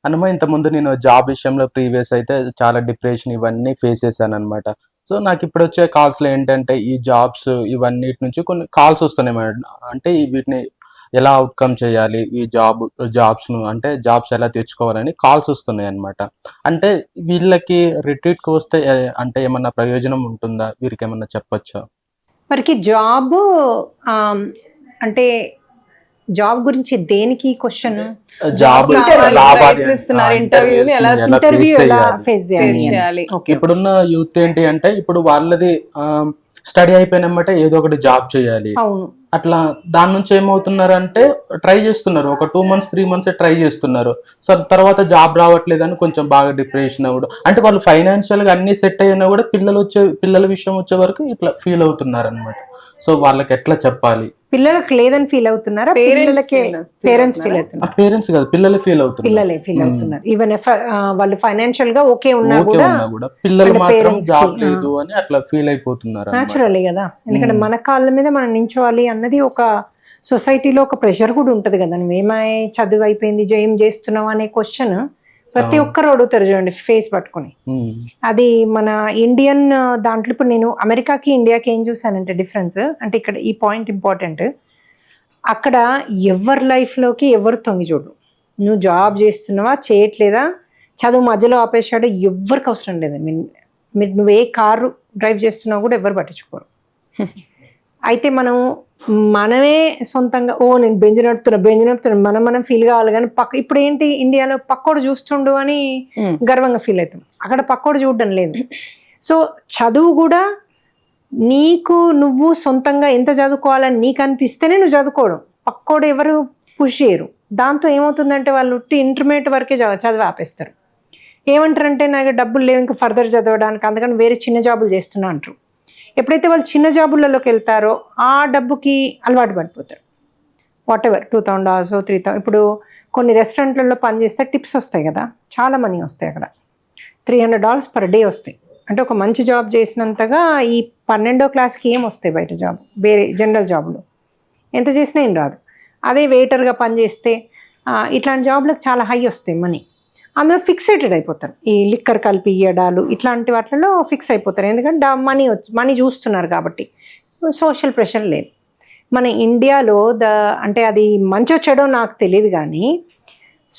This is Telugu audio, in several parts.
అనమా ఇంతకుముందు నేను జాబ్ విషయంలో ప్రీవియస్ అయితే చాలా డిప్రెషన్ ఇవన్నీ ఫేస్ చేశాననమాట. సో, నాకిప్పుడొచ్చే కాల్స్‌లో ఏంటంటే, ఈ జాబ్స్ ఇవన్నిటి నుంచి కొన్ని కాల్స్ వస్తున్నాయి మేడం. అంటే వీటిని ఎలా అవుట్‌కమ్ చేయాలి? ఈ జాబ్స్‌ను అంటే జాబ్స్ ఎలా తెచ్చుకోవాలని కాల్స్ వస్తున్నాయన్నమాట. అంటే వీళ్ళకి రిట్రీట్‌కి వస్తే అంటే ఏమన్నా ప్రయోజనం ఉంటుందా? వీరికేమన్నా చెప్పొచ్చా? వారికి జాబు అంటే జాబ్ గురించి దేనికి క్వశ్చన్? జాబ్ కావాలి, రావాలి ప్రయత్నిస్తున్నారు, ఇంటర్వ్యూస్ ఇంటర్వ్యూని ఎలా ఇంటర్వ్యూ ఎలా చేయాలి. ఫేస్ ఫేస్ చేయాలి? చేయాలి. ఓకే. ఇప్పుడున్న యూత్ ఏంటి అంటే ఇప్పుడు వాళ్ళది స్టడీ అయిపోయినమ్మటే ఏదో ఒకటి జాబ్ చేయాలి. అవును. అట్లా దాని నుంచి ఏమవుతున్నారంటే ట్రై చేస్తున్నారు. ఒక 2 మంత్స్, 3 మంత్సే ట్రై చేస్తున్నారు. సో, తర్వాత జాబ్ రావట్లేదని కొంచెం బాగా డిప్రెషన్ అవ్వడం. అంటే వాళ్ళు ఫైనాన్షియల్‌గా అన్నీ సెట్ అయినా కూడా పిల్లల విషయం వచ్చే వరకు ఇట్లా ఫీల్ అవుతున్నారనమాట. సో, వాళ్ళకెట్లా చెప్పాలి? పిల్లలకు లేదని ఫీల్ అవుతున్నారా? పిల్లలకే పేరెంట్స్ ఫీల్ అవుతున్నారు. పేరెంట్స్ కాదు, పిల్లలే ఫీల్ అవుతున్నారు. పిల్లలే ఫీల్ అవుతున్నారు. ఈవెన్ వాళ్ళు ఫైనాన్షియల్ గా ఓకే ఉన్నా ఓకే కూడా ఉన్నా కూడా పిల్లలు అంటే మాత్రం parents కి, జాబ్ లేదు అని అట్లా ఫీల్ అయిపోతున్నారు అన్నమాట. న్యాచురల్లీ కదా. ఎందుకంటే మన కాళ్ళ మీద మనం నించోవాలి అన్నది ఒక సొసైటీలో ఒక ప్రెషర్ కూడా ఉంటది కదా. నువ్వేమై చదువు అయిపోయింది, ఏం చేస్తున్నావు అనే క్వశ్చన్ ప్రతి ఒక్కరు అడుగుతారు చూడండి, ఫేస్ పట్టుకొని. అది మన ఇండియన్ దాంట్లో ఇప్పుడు నేను అమెరికాకి ఇండియాకి ఏం చూసానంటే డిఫరెన్స్ అంటే ఇక్కడ ఈ పాయింట్ ఇంపార్టెంట్. అక్కడ ఎవరి లైఫ్లోకి ఎవరు తొంగి చూడు. నువ్వు జాబ్ చేస్తున్నావా చేయట్లేదా, చదువు మధ్యలో ఆపేసాడు, ఎవరికి అవసరం లేదు. మీరు నువ్వు ఏ కారు డ్రైవ్ చేస్తున్నావు కూడా ఎవరు పట్టించుకోరు. అయితే మనమే సొంతంగా నేను బెంజ్ నడుపుతున్నా మనం ఫీల్ కావాలి. కానీ ఇప్పుడు ఏంటి ఇండియాలో పక్కోడు చూస్తుండు అని గర్వంగా ఫీల్ అవుతాం. అక్కడ పక్కోడు చూడడం లేదు. సో చదువు కూడా నువ్వు సొంతంగా ఎంత చదువుకోవాలని నీకు అనిపిస్తేనే నువ్వు చదువుకోవడం. పక్కోడు ఎవరు పుష్ చేయరు. దాంతో ఏమవుతుందంటే వాళ్ళు ఇంటర్మీడియట్ వరకే చదివి ఆపేస్తారు. ఏమంటారంటే నాకు డబ్బులు లేవు ఇంకా ఫర్దర్ చదవడానికి, అందుకని వేరే చిన్న జాబులు చేస్తున్నా అంటారు. ఎప్పుడైతే వాళ్ళు చిన్న జాబులలోకి వెళ్తారో ఆ డబ్బుకి అలవాటు పడిపోతారు. వాటెవర్ $2,000 $3,000. ఇప్పుడు కొన్ని రెస్టారెంట్లలో పనిచేస్తే టిప్స్ వస్తాయి కదా, చాలా మనీ వస్తాయి అక్కడ. $300 పర్ డే వస్తాయి. అంటే ఒక మంచి జాబ్ చేసినంతగా ఈ 12వ క్లాస్కి ఏం వస్తాయి బయట జాబ్, వేరే జనరల్ జాబులు ఎంత చేసినా ఏం రాదు. అదే వెయిటర్గా పనిచేస్తే ఇట్లాంటి జాబ్లకు చాలా హై వస్తాయి మనీ. అందులో ఫిక్సేటెడ్ అయిపోతారు. ఈ లిక్కర్ కలిపి ఇయ్యడాలు ఇట్లాంటి వాటిలో ఫిక్స్ అయిపోతారు. ఎందుకంటే మనీ చూస్తున్నారు కాబట్టి. సోషల్ ప్రెషర్ లేదు. మన ఇండియాలో అంటే అది మంచో చెడో నాకు తెలియదు కానీ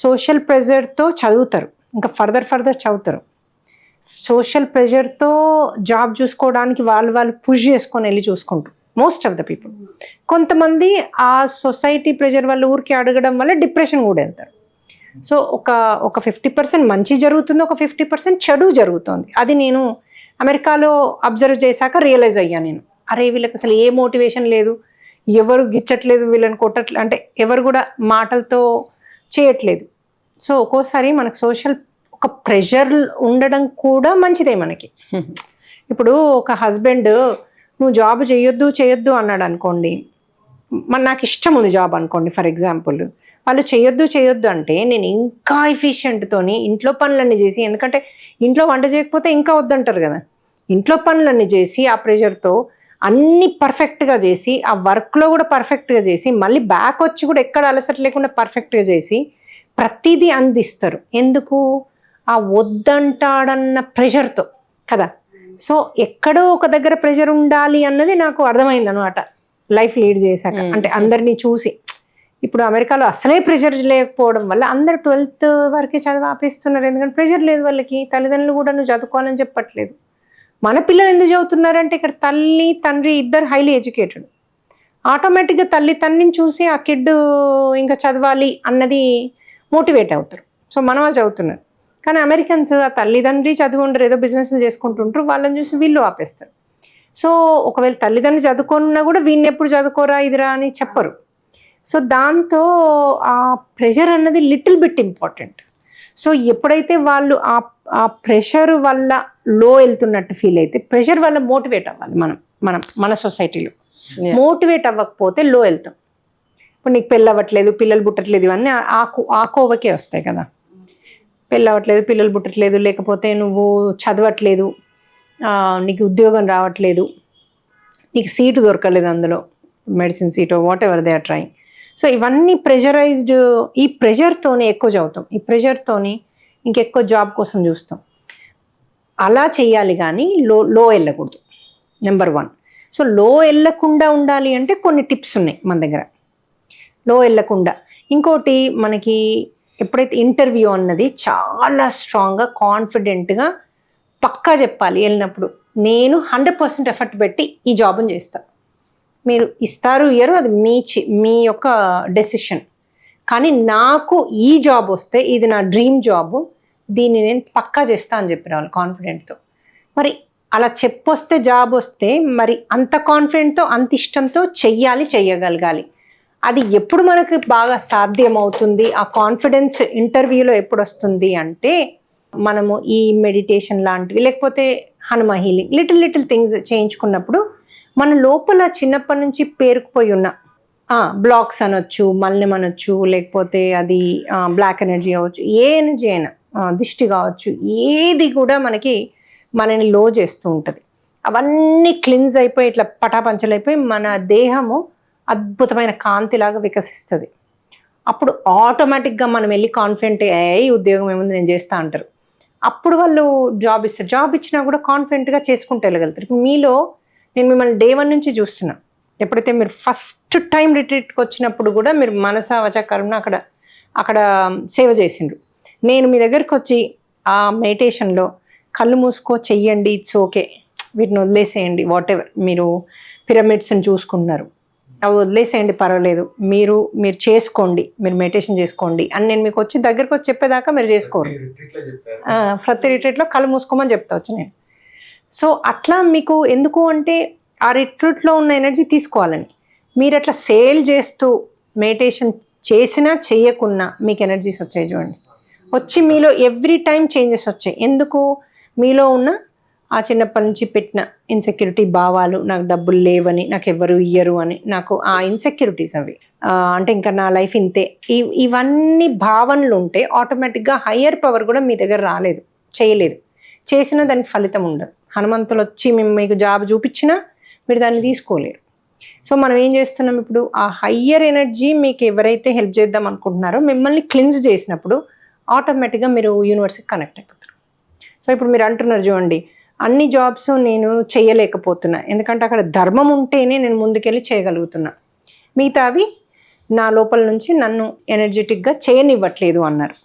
సోషల్ ప్రెషర్తో చదువుతారు, ఇంకా ఫర్దర్ చదువుతారు. సోషల్ ప్రెషర్తో జాబ్ చూసుకోవడానికి వాళ్ళు పుష్ చేసుకొని వెళ్ళి చూసుకుంటారు మోస్ట్ ఆఫ్ ద పీపుల్. కొంతమంది ఆ సొసైటీ ప్రెషర్ వల్ల ఊరికి అడగడం వల్ల డిప్రెషన్ కూడా వెళ్తారు. సో ఒక 50% మంచి జరుగుతుంది, ఒక 50% చెడు జరుగుతుంది. అది నేను అమెరికాలో అబ్జర్వ్ చేశాక రియలైజ్ అయ్యాను నేను. అరే వీళ్ళకి అసలు ఏ మోటివేషన్ లేదు, ఎవరు గిచ్చట్లేదు, వీళ్ళని కొట్టట్లేదు, అంటే ఎవరు కూడా మాటలతో చేయట్లేదు. సో ఒక్కోసారి మనకు సోషల్ ఒక ప్రెషర్ ఉండడం కూడా మంచిదే మనకి. ఇప్పుడు ఒక హస్బెండ్ నువ్వు జాబ్ చేయొద్దు అన్నాడు అనుకోండి, నాకు ఇష్టం ఉంది జాబ్ అనుకోండి ఫర్ ఎగ్జాంపుల్, వాళ్ళు చేయొద్దు అంటే నేను ఇంకా ఎఫిషియెంట్తోని ఇంట్లో పనులన్నీ చేసి, ఎందుకంటే ఇంట్లో వంట చేయకపోతే ఇంకా వద్దంటారు కదా, ఇంట్లో పనులన్నీ చేసి ఆ ప్రెషర్తో అన్నీ పర్ఫెక్ట్గా చేసి ఆ వర్క్లో కూడా పర్ఫెక్ట్గా చేసి మళ్ళీ బ్యాక్ వచ్చి కూడా ఎక్కడ అలసట లేకుండా పర్ఫెక్ట్గా చేసి ప్రతిదీ అందిస్తారు. ఎందుకు? ఆ వద్దంటాడన్న ప్రెషర్తో కదా. సో ఎక్కడో ఒక దగ్గర ప్రెషర్ ఉండాలి అన్నది నాకు అర్థమైంది అనమాట లైఫ్ లీడ్ చేశాక. అంటే అందరినీ చూసి ఇప్పుడు అమెరికాలో అసలే ప్రెషర్ లేకపోవడం వల్ల అందరు 12th వరకే చదివి ఆపేస్తున్నారు. ఎందుకంటే ప్రెషర్ లేదు వాళ్ళకి. తల్లిదండ్రులు కూడా నువ్వు చదువుకోవాలని చెప్పట్లేదు. మన పిల్లలు ఎందుకు చదువుతున్నారంటే ఇక్కడ తల్లి తండ్రి ఇద్దరు హైలీ ఎడ్యుకేటెడ్. ఆటోమేటిక్గా తల్లి తండ్రిని చూసి ఆ కిడ్ ఇంకా చదవాలి అన్నది మోటివేట్ అవుతారు. సో మన వాళ్ళు చదువుతున్నారు. కానీ అమెరికన్స్ ఆ తల్లిదండ్రి చదువు ఉండరు, ఏదో బిజినెస్లు చేసుకుంటుంటారు, వాళ్ళని చూసి వీళ్ళు ఆపేస్తారు. సో ఒకవేళ తల్లిదండ్రి చదువుకున్నా కూడా వీడిని ఎప్పుడు చదువుకోరా ఇదిరా అని చెప్పరు. సో దాంతో ఆ ప్రెషర్ అన్నది లిటిల్ బిట్ ఇంపార్టెంట్. సో ఎప్పుడైతే వాళ్ళు ఆ ప్రెషర్ వల్ల లో వెళ్తున్నట్టు ఫీల్ అయితే, ప్రెషర్ వల్ల మోటివేట్ అవ్వాలి. మన సొసైటీలో మోటివేట్ అవ్వకపోతే లో వెళ్తాం. ఇప్పుడు నీకు పెళ్ళి అవ్వట్లేదు, పిల్లలు పుట్టట్లేదు, ఇవన్నీ ఆ కోవకే వస్తాయి కదా. పెళ్ళి అవ్వట్లేదు, పిల్లలు పుట్టట్లేదు, లేకపోతే నువ్వు చదవట్లేదు, నీకు ఉద్యోగం రావట్లేదు, నీకు సీటు దొరకలేదు అందులో, మెడిసిన్ సీటో whatever they are trying. So ఇవన్నీ ప్రెషరైజ్డ్, ఈ ప్రెషర్తోనే ఎక్కువ చదువుతాం, ఈ ప్రెషర్తోని ఇంకెక్కువ జాబ్ కోసం చూస్తాం. అలా చేయాలి కానీ లో వెళ్ళకూడదు, నెంబర్ 1. సో లో వెళ్ళకుండా ఉండాలి అంటే కొన్ని టిప్స్ ఉన్నాయి మన దగ్గర, లో వెళ్ళకుండా. ఇంకోటి, మనకి ఎప్పుడైతే ఇంటర్వ్యూ అన్నది చాలా స్ట్రాంగ్గా కాన్ఫిడెంట్గా పక్కా చెప్పాలి వెళ్ళినప్పుడు, నేను 100% ఎఫర్ట్ పెట్టి ఈ జాబ్ని చేస్తాను. మీరు ఇస్తారు ఇయ్యరు అది మీ యొక్క డెసిషన్, కానీ నాకు ఈ జాబ్ వస్తే ఇది నా డ్రీమ్ జాబ్, దీన్ని నేను పక్కా చేస్తా అని చెప్పిన వాళ్ళు కాన్ఫిడెంట్తో. మరి అలా చెప్పొస్తే జాబ్ వస్తే మరి అంత కాన్ఫిడెంట్తో అంత ఇష్టంతో చేయగలగాలి. అది ఎప్పుడు మనకు బాగా సాధ్యమవుతుంది, ఆ కాన్ఫిడెన్స్ ఇంటర్వ్యూలో ఎప్పుడు వస్తుంది అంటే మనము ఈ మెడిటేషన్ లాంటివి లేకపోతే హనుమ హీలింగ్ లిటిల్ థింగ్స్ చేయించుకున్నప్పుడు మన లోపల చిన్నప్పటి నుంచి పేరుకుపోయి ఉన్న బ్లాక్స్ అనొచ్చు, మల్లం అనొచ్చు, లేకపోతే అది బ్లాక్ ఎనర్జీ అవ్వచ్చు, ఏ ఎనర్జీ అయినా, దిష్టి కావచ్చు, ఏది కూడా మనని లో చేస్తూ ఉంటుంది. అవన్నీ క్లిన్స్ అయిపోయి ఇట్లా పటాపంచలైపోయి మన దేహము అద్భుతమైన కాంతిలాగా వికసిస్తుంది. అప్పుడు ఆటోమేటిక్గా మనం వెళ్ళి కాన్ఫిడెంట్ ఉద్యోగం ఏముంది నేను చేస్తా అంటారు. అప్పుడు వాళ్ళు జాబ్ ఇస్తారు. జాబ్ ఇచ్చినా కూడా కాన్ఫిడెంట్గా చేసుకుంటూ వెళ్ళగలుగుతారు. ఇప్పుడు మీలో నేను మిమ్మల్ని డే 1 నుంచి చూస్తున్నా. ఎప్పుడైతే మీరు ఫస్ట్ టైం రిట్రీట్కి వచ్చినప్పుడు కూడా మీరు మనస వచ కర్మన అక్కడ సేవ చేసిండ్రు. నేను మీ దగ్గరికి వచ్చి ఆ మెడిటేషన్లో కళ్ళు మూసుకో చెయ్యండి, ఇట్స్ ఓకే, వీటిని వదిలేసేయండి, వాట్ ఎవర్, మీరు పిరమిడ్స్ని చూసుకుంటున్నారు అవి వదిలేసేయండి పర్వాలేదు, మీరు చేసుకోండి, మీరు మెడిటేషన్ చేసుకోండి అని నేను మీకు వచ్చి దగ్గరికి వచ్చి చెప్పేదాకా మీరు చేసుకోరు. ప్రతి రిట్రీట్లో కళ్ళు మూసుకోమని చెప్తా వచ్చి నేను. సో అట్లా మీకు ఎందుకు అంటే ఆ రిట్రీట్లో ఉన్న ఎనర్జీ తీసుకోవాలని. మీరు అట్లా సేల్ చేస్తూ మెడిటేషన్ చేసినా చేయకున్నా మీకు ఎనర్జీస్ వచ్చాయి చూడండి, వచ్చి మీలో ఎవ్రీ టైం చేంజెస్ వచ్చాయి. ఎందుకు? మీలో ఉన్న ఆ చిన్నప్పటి నుంచి పెట్టిన ఇన్సెక్యూరిటీ భావాలు, నాకు డబ్బులు లేవని, నాకు ఎవరు ఇయ్యరు అని, నాకు ఆ ఇన్సెక్యూరిటీస్ అవి అంటే ఇంకా నా లైఫ్ ఇంతే, ఇవన్నీ భావనలు ఉంటే ఆటోమేటిక్గా హయ్యర్ పవర్ కూడా మీ దగ్గర చేయలేదు, చేసినా దానికి ఫలితం ఉండదు. హనుమంతులు వచ్చి మీకు జాబ్ చూపించినా మీరు దాన్ని తీసుకోలేరు. సో మనం ఏం చేస్తున్నాం ఇప్పుడు, ఆ హయ్యర్ ఎనర్జీ మీకు ఎవరైతే హెల్ప్ చేద్దాం అనుకుంటున్నారో మిమ్మల్ని క్లిన్స్ చేసినప్పుడు ఆటోమేటిక్గా మీరు యూనివర్స్కి కనెక్ట్ అయిపోతారు. సో ఇప్పుడు మీరు అంటున్నారు చూడండి, అన్ని జాబ్స్ నేను చేయలేకపోతున్నా, ఎందుకంటే అక్కడ ధర్మం ఉంటేనే నేను ముందుకెళ్ళి చేయగలుగుతున్నా, మిగతావి నా లోపల నుంచి నన్ను ఎనర్జెటిక్గా చేయనివ్వట్లేదు అన్నారు.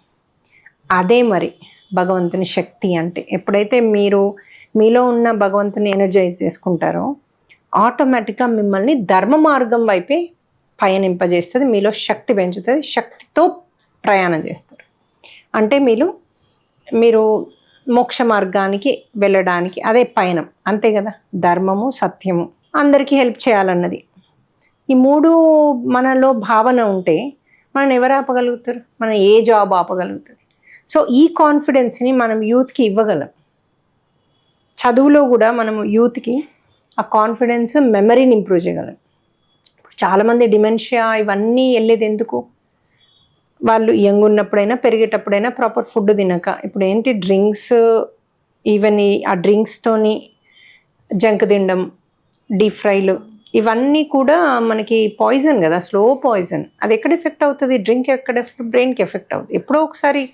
అదే మరి భగవంతుని శక్తి అంటే. ఎప్పుడైతే మీరు మీలో ఉన్న భగవంతుని ఎనర్జైజ్ చేసుకుంటారో ఆటోమేటిక్గా మిమ్మల్ని ధర్మ మార్గం వైపే పయనింపజేస్తుంది, మీలో శక్తి పెంచుతుంది, శక్తితో ప్రయాణం చేస్తారు. అంటే మీరు మోక్ష మార్గానికి వెళ్ళడానికి అదే పయనం, అంతే కదా. ధర్మము, సత్యము, అందరికీ హెల్ప్ చేయాలన్నది, ఈ 3 మనలో భావన ఉంటే మనం ఎవరు ఆపగలుగుతారు? మనం ఏ జాబ్ ఆపగలుగుతుంది? సో ఈ కాన్ఫిడెన్స్ని మనం యూత్కి ఇవ్వగలం. చదువులో కూడా మనము యూత్కి ఆ కాన్ఫిడెన్స్, మెమరీని ఇంప్రూవ్ చేయగలం. చాలామంది డిమెన్షియా ఇవన్నీ వెళ్ళేది ఎందుకు? వాళ్ళు యంగ్ ఉన్నప్పుడైనా పెరిగేటప్పుడైనా ప్రాపర్ ఫుడ్ తినక. ఇప్పుడు ఏంటి, డ్రింక్స్, ఈవెన్ ఆ డ్రింక్స్తోని జంక్ తినడం, డీప్ ఫ్రైలు, ఇవన్నీ కూడా మనకి పాయిజన్ కదా, స్లో పాయిజన్. అది ఎక్కడ ఎఫెక్ట్ అవుతుంది? డ్రింక్ ఎక్కడ బ్రెయిన్కి ఎఫెక్ట్ అవుతుంది. ఎప్పుడో ఒకసారి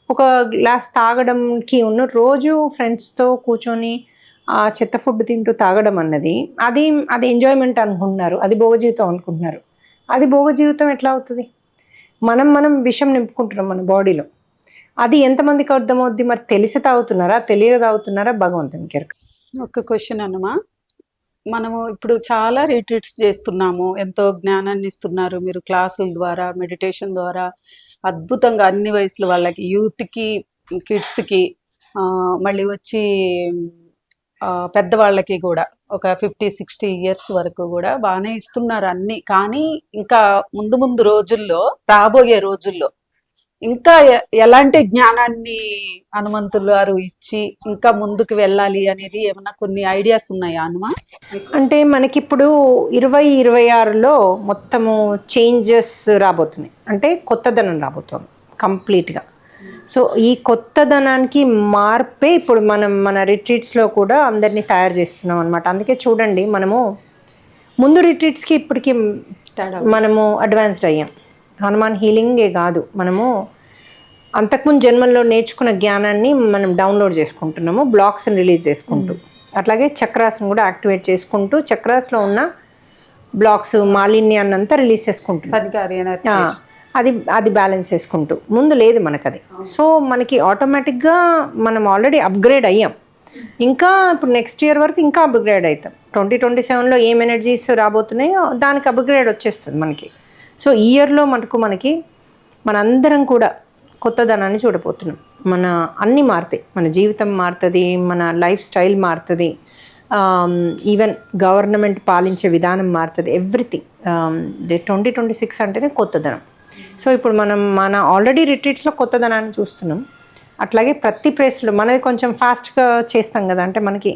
ఒక గ్లాస్ తాగడంకి ఉన్న రోజు ఫ్రెండ్స్తో కూర్చొని ఆ చెత్త ఫుడ్ తింటూ తాగడం అన్నది అది ఎంజాయ్మెంట్ అనుకుంటున్నారు, అది భోగ జీవితం అనుకుంటున్నారు. అది భోగ జీవితం ఎట్లా అవుతుంది? మనం విషం నింపుకుంటున్నాం మన బాడీలో. అది ఎంతమందికి అర్థమవుద్ది? మరి తెలిసి తాగుతున్నారా, తెలియక తాగుతున్నారా, భగవంతునికి ఎరుక. ఒక క్వశ్చన్ అన్నమా, మనము ఇప్పుడు చాలా రిట్రీట్స్ చేస్తున్నాము, ఎంతో జ్ఞానాన్ని ఇస్తున్నారు మీరు క్లాసుల ద్వారా, మెడిటేషన్ ద్వారా, అద్భుతంగా అన్ని వయసుల వాళ్ళకి, యూత్కి, కిడ్స్కి, మళ్ళీ వచ్చి పెద్దవాళ్ళకి కూడా ఒక 50-60 ఇయర్స్ వరకు కూడా బాగానే ఇస్తున్నారు అన్ని. కానీ ఇంకా ముందు రోజుల్లో, రాబోయే రోజుల్లో ఇంకా ఎలాంటి జ్ఞానాన్ని హనుమంతులు గారు ఇచ్చి ఇంకా ముందుకు వెళ్ళాలి అనేది ఏమన్నా కొన్ని ఐడియాస్ ఉన్నాయా హనుమ? అంటే మనకిప్పుడు 2026లో మొత్తము చేంజెస్ రాబోతున్నాయి, అంటే కొత్తదనం రాబోతుంది కంప్లీట్గా. సో ఈ కొత్తదనానికి మార్పే ఇప్పుడు మన రిట్రీట్స్లో కూడా అందరినీ తయారు చేస్తున్నాం అనమాట. అందుకే చూడండి, మనము ముందు రిట్రీట్స్కి ఇప్పటికి మనము అడ్వాన్స్డ్ అయ్యాం. హనుమాన్ హీలింగే కాదు, మనము అంతకుముందు జన్మల్లో నేర్చుకున్న జ్ఞానాన్ని మనం డౌన్లోడ్ చేసుకుంటున్నాము, బ్లాక్స్ని రిలీజ్ చేసుకుంటూ. అట్లాగే చక్రాస్ని కూడా యాక్టివేట్ చేసుకుంటూ చక్రాస్లో ఉన్న బ్లాక్స్ మాలిన్యాన్ని అంతా రిలీజ్ చేసుకుంటున్నాం. సరిగారి ఎనర్జీ అది బ్యాలెన్స్ చేసుకుంటూ ముందు లేదు మనకు అది. సో మనకి ఆటోమేటిక్గా మనం ఆల్రెడీ అప్గ్రేడ్ అయ్యాం. ఇంకా ఇప్పుడు నెక్స్ట్ ఇయర్ వరకు ఇంకా అప్గ్రేడ్ అవుతాం. 2027లో ఏం ఎనర్జీస్ రాబోతున్నాయో దానికి అప్గ్రేడ్ వచ్చేస్తుంది మనకి. సో ఈ ఇయర్లో మనకి మనందరం కూడా కొత్తదనాన్ని చూడబోతున్నాం. మన అన్నీ మారుతాయి, మన జీవితం మారుతుంది, మన లైఫ్ స్టైల్ మారుతుంది, ఈవెన్ గవర్నమెంట్ పాలించే విధానం మారుతుంది, ఎవ్రీథింగ్. 2026 అంటేనే కొత్తదనం. సో ఇప్పుడు మన ఆల్రెడీ రిట్రీట్స్లో కొత్తదనాన్ని చూస్తున్నాం. అట్లాగే ప్రతి ప్లేస్లో మనది కొంచెం ఫాస్ట్గా చేస్తాం కదా, అంటే మనకి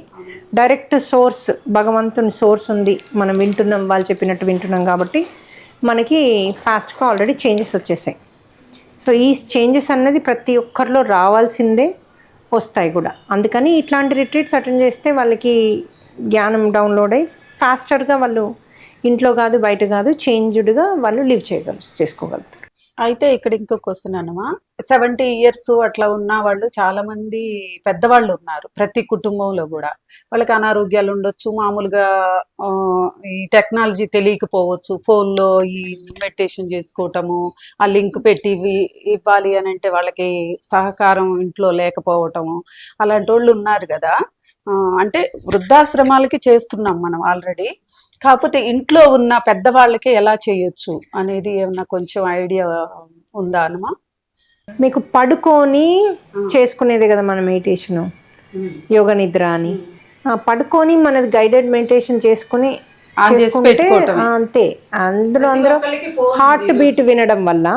డైరెక్ట్ సోర్స్, భగవంతుని సోర్స్ ఉంది, మనం వింటున్నాం, వాళ్ళు చెప్పినట్టు వింటున్నాం కాబట్టి మనకి ఫాస్ట్గా ఆల్రెడీ చేంజెస్ వచ్చేసాయి. సో ఈ చేంజెస్ అన్నది ప్రతి ఒక్కరిలో రావాల్సిందే, వస్తాయి కూడా. అందుకని ఇట్లాంటి రిట్రీట్స్ అటెండ్ చేస్తే వాళ్ళకి జ్ఞానం డౌన్లోడ్ అయ్యి ఫాస్టర్గా వాళ్ళు ఇంట్లో కాదు బయట కాదు చేంజ్డ్గా వాళ్ళు లివ్ చేసుకోగలుగుతారు. అయితే ఇక్కడ ఇంకో క్వశ్చన్ అనమా, 70 years అట్లా ఉన్న వాళ్ళు చాలా మంది పెద్దవాళ్ళు ఉన్నారు ప్రతి కుటుంబంలో కూడా. వాళ్ళకి అనారోగ్యాలు ఉండొచ్చు, మామూలుగా ఈ టెక్నాలజీ తెలియకపోవచ్చు, ఫోన్లో ఈ మెడిటేషన్ చేసుకోవటము, ఆ లింక్ పెట్టి ఇవ్వాలి అని అంటే వాళ్ళకి సహకారం ఇంట్లో లేకపోవటము, అలాంటి వాళ్ళు ఉన్నారు కదా. అంటే వృద్ధాశ్రమాలకి చేస్తున్నాం మనం ఆల్రెడీ, కాకపోతే ఇంట్లో ఉన్న పెద్దవాళ్ళకి ఎలా చేయొచ్చు అనేది ఏమన్నా కొంచెం ఐడియా ఉందా అనమా? మీకు పడుకొని చేసుకునేది కదా మన మెడిటేషను, యోగ నిద్ర అని. పడుకొని మనది గైడెడ్ మెడిటేషన్ చేసుకుని చేసుకుంటే అంతే. అందరూ హార్ట్ బీట్ వినడం వల్ల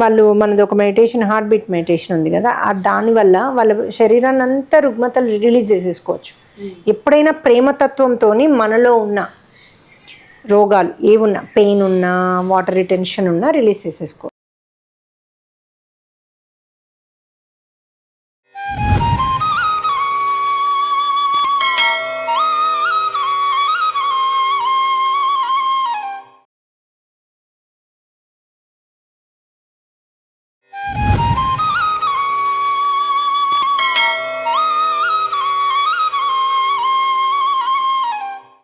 వాళ్ళు, మనది ఒక మెడిటేషన్ హార్ట్ బీట్ మెడిటేషన్ ఉంది కదా, దానివల్ల వాళ్ళ శరీరాన్ని అంతా రుగ్మతలు రిలీజ్ చేసేసుకోవచ్చు. ఎప్పుడైనా ప్రేమతత్వంతో మనలో ఉన్న రోగాలు ఏమున్నా, పెయిన్ ఉన్నా, వాటర్ రిటెన్షన్ ఉన్నా రిలీజ్ చేసేసుకోవచ్చు.